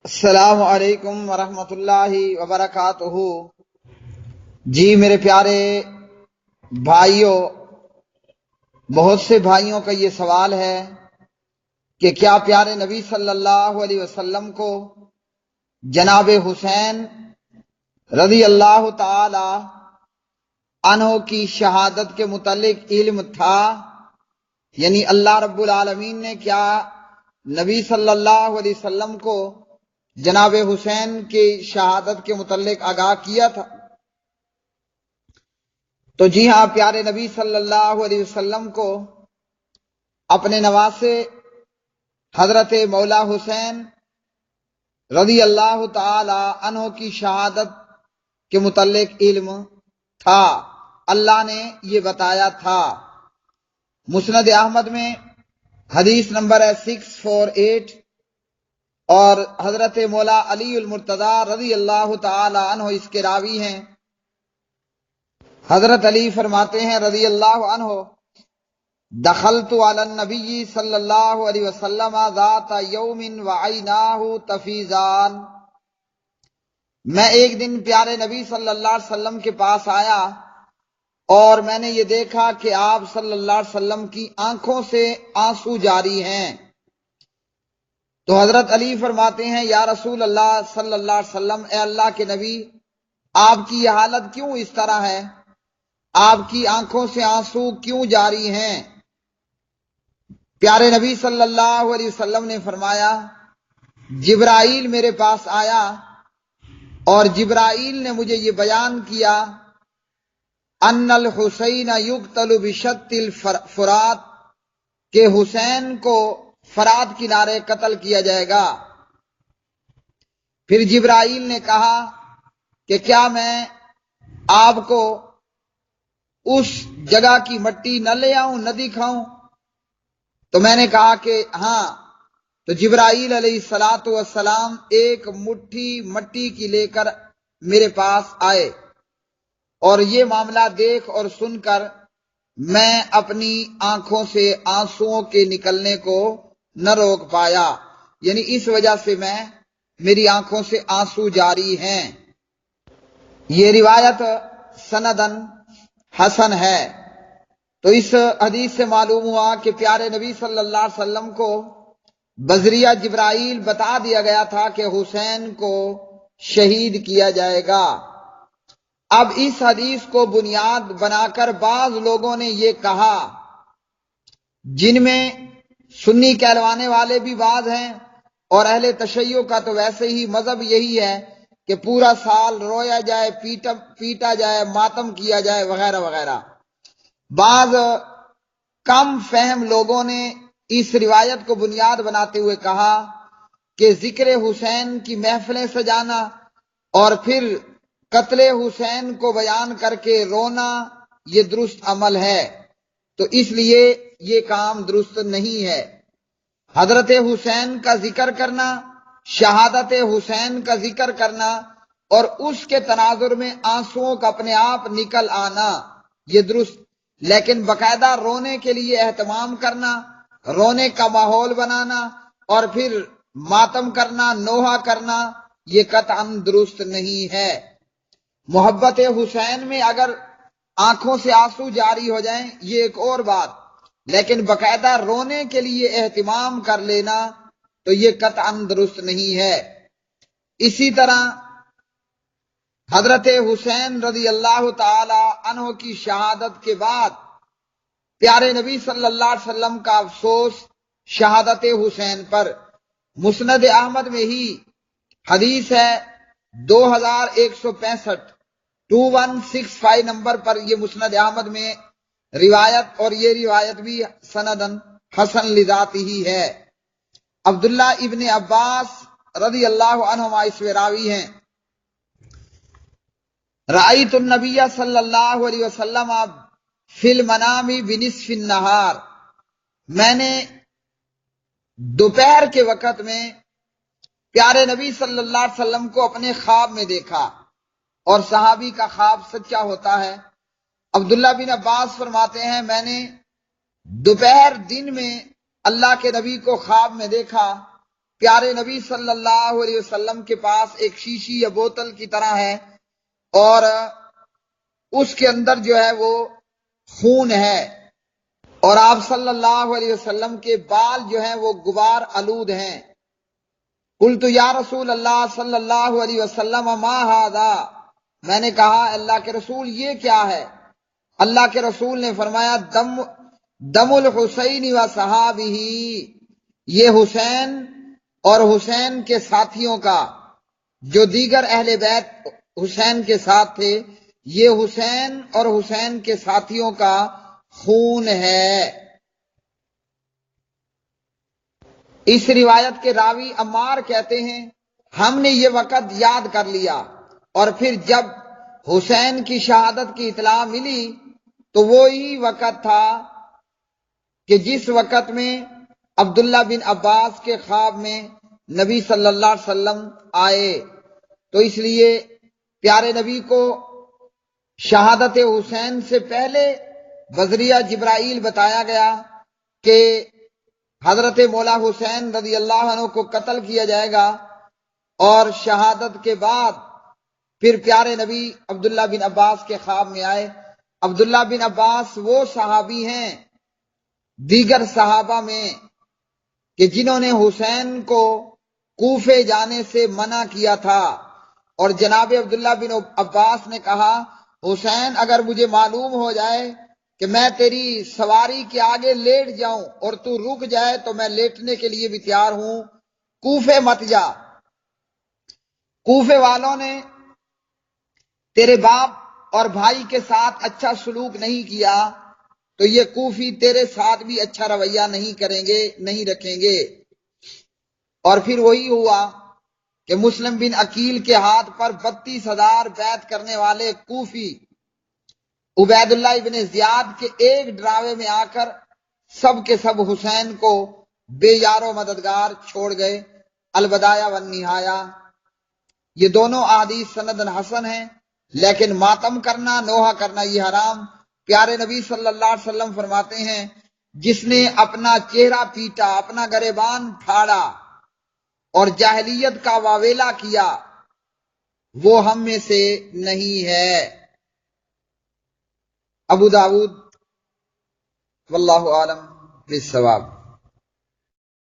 السلام علیکم ورحمۃ اللہ وبرکاتہ۔ جی میرے پیارے بھائیوں، بہت سے بھائیوں کا یہ سوال ہے کہ کیا پیارے نبی صلی اللہ علیہ وسلم کو جناب حسین رضی اللہ تعالی عنہ کی شہادت کے متعلق علم تھا؟ یعنی اللہ رب العالمین نے کیا نبی صلی اللہ علیہ وسلم کو جناب حسین کی شہادت کے متعلق آگاہ کیا تھا؟ تو جی ہاں، پیارے نبی صلی اللہ علیہ وسلم کو اپنے نواسے حضرت مولا حسین رضی اللہ تعالی عنہ کی شہادت کے متعلق علم تھا، اللہ نے یہ بتایا تھا۔ مسند احمد میں حدیث نمبر ہے 648، اور حضرت مولا علی المرتضی رضی اللہ تعالی عنہ اس کے راوی ہیں۔ حضرت علی فرماتے ہیں رضی اللہ عنہ، دخلت علی النبی صلی اللہ علیہ وسلم ذات یوم وعیناہ تفیضان، میں ایک دن پیارے نبی صلی اللہ علیہ وسلم کے پاس آیا اور میں نے یہ دیکھا کہ آپ صلی اللہ علیہ وسلم کی آنکھوں سے آنسو جاری ہیں۔ تو حضرت علی فرماتے ہیں یا رسول اللہ صلی اللہ علیہ وسلم، اے اللہ کے نبی، آپ کی یہ حالت کیوں اس طرح ہے؟ آپ کی آنکھوں سے آنسو کیوں جاری ہیں؟ پیارے نبی صلی اللہ علیہ وسلم نے فرمایا، جبرائیل میرے پاس آیا اور جبرائیل نے مجھے یہ بیان کیا، ان الحسین یقتل بشط الفرات، کہ حسین کو فرات کنارے قتل کیا جائے گا۔ پھر جبرائیل نے کہا کہ کیا میں آپ کو اس جگہ کی مٹی نہ لے آؤں، نہ دکھاؤں؟ تو میں نے کہا کہ ہاں۔ تو جبرائیل علیہ السلام ایک مٹھی مٹی کی لے کر میرے پاس آئے، اور یہ معاملہ دیکھ اور سن کر میں اپنی آنکھوں سے آنسوؤں کے نکلنے کو نہ روک پایا، یعنی اس وجہ سے میری آنکھوں سے آنسو جاری ہیں۔ یہ روایت سندن حسن ہے۔ تو اس حدیث سے معلوم ہوا کہ پیارے نبی صلی اللہ علیہ وسلم کو بذریعہ جبرائیل بتا دیا گیا تھا کہ حسین کو شہید کیا جائے گا۔ اب اس حدیث کو بنیاد بنا کر بعض لوگوں نے یہ کہا، جن میں سنی کہلوانے والے بھی بعض ہیں، اور اہل تشیع کا تو ویسے ہی مذہب یہی ہے کہ پورا سال رویا جائے، پیٹا جائے، ماتم کیا جائے، وغیرہ وغیرہ۔ بعض کم فہم لوگوں نے اس روایت کو بنیاد بناتے ہوئے کہا کہ ذکر حسین کی محفلیں سجانا اور پھر قتل حسین کو بیان کر کے رونا یہ درست عمل ہے، تو اس لیے یہ کام درست نہیں ہے۔ حضرت حسین کا ذکر کرنا، شہادت حسین کا ذکر کرنا اور اس کے تناظر میں آنسوؤں کا اپنے آپ نکل آنا یہ درست، لیکن باقاعدہ رونے کے لیے اہتمام کرنا، رونے کا ماحول بنانا اور پھر ماتم کرنا، نوحہ کرنا، یہ قطعاً درست نہیں ہے۔ محبت حسین میں اگر آنکھوں سے آنسو جاری ہو جائیں یہ ایک اور بات، لیکن باقاعدہ رونے کے لیے اہتمام کر لینا تو یہ قطعاً درست نہیں ہے۔ اسی طرح حضرت حسین رضی اللہ تعالی عنہ کی شہادت کے بعد پیارے نبی صلی اللہ علیہ وسلم کا افسوس شہادت حسین پر۔ مسند احمد میں ہی حدیث ہے 2165، 2165 نمبر پر یہ مسند احمد میں روایت، اور یہ روایت بھی سندن حسن لذاتی ہی ہے۔ عبداللہ ابن عباس رضی اللہ عنہما اس میں راوی ہیں، رأیت النبی صلی اللہ علیہ وسلم فی المنام بنصف النہار، میں نے دوپہر کے وقت میں پیارے نبی صلی اللہ علیہ وسلم کو اپنے خواب میں دیکھا، اور صحابی کا خواب سچا ہوتا ہے۔ عبداللہ بن عباس فرماتے ہیں میں نے دوپہر دن میں اللہ کے نبی کو خواب میں دیکھا، پیارے نبی صلی اللہ علیہ وسلم کے پاس ایک شیشی یا بوتل کی طرح ہے، اور اس کے اندر جو ہے وہ خون ہے، اور آپ صلی اللہ علیہ وسلم کے بال جو ہیں وہ غبار آلود ہیں۔ قلت یا رسول اللہ صلی اللہ علیہ وسلم ما ھذا، میں نے کہا اللہ کے رسول یہ کیا ہے؟ اللہ کے رسول نے فرمایا دم الحسین و صحابہ، یہ حسین اور حسین کے ساتھیوں کا، جو دیگر اہل بیت حسین کے ساتھ تھے، یہ حسین اور حسین کے ساتھیوں کا خون ہے۔ اس روایت کے راوی عمار کہتے ہیں ہم نے یہ وقت یاد کر لیا، اور پھر جب حسین کی شہادت کی اطلاع ملی تو وہی وقت تھا کہ جس وقت میں عبداللہ بن عباس کے خواب میں نبی صلی اللہ علیہ وسلم آئے، تو اس لیے پیارے نبی کو شہادت حسین سے پہلے بذریعہ جبرائیل بتایا گیا کہ حضرت مولا حسین رضی اللہ عنہ کو قتل کیا جائے گا، اور شہادت کے بعد پھر پیارے نبی عبداللہ بن عباس کے خواب میں آئے۔ عبداللہ بن عباس وہ صحابی ہیں دیگر صحابہ میں کہ جنہوں نے حسین کو کوفے جانے سے منع کیا تھا، اور جناب عبداللہ بن عباس نے کہا حسین اگر مجھے معلوم ہو جائے کہ میں تیری سواری کے آگے لیٹ جاؤں اور تو رک جائے تو میں لیٹنے کے لیے بھی تیار ہوں، کوفے مت جا، کوفے والوں نے تیرے باپ اور بھائی کے ساتھ اچھا سلوک نہیں کیا، تو یہ کوفی تیرے ساتھ بھی اچھا رویہ نہیں کریں گے، نہیں رکھیں گے۔ اور پھر وہی ہوا کہ مسلم بن عقیل کے ہاتھ پر 32,000 بیعت کرنے والے کوفی عبید اللہ ابن زیاد کے ایک ڈراوے میں آ کر سب کے سب حسین کو بے یار و مددگار چھوڑ گئے۔ البدایہ والنہایہ، یہ دونوں احادیث سندن حسن ہیں، لیکن ماتم کرنا، نوحہ کرنا یہ حرام۔ پیارے نبی صلی اللہ علیہ وسلم فرماتے ہیں جس نے اپنا چہرہ پیٹا، اپنا گریبان پھاڑا اور جاہلیت کا واویلا کیا، وہ ہم میں سے نہیں ہے۔ ابو داؤد، واللہ عالم بالصواب۔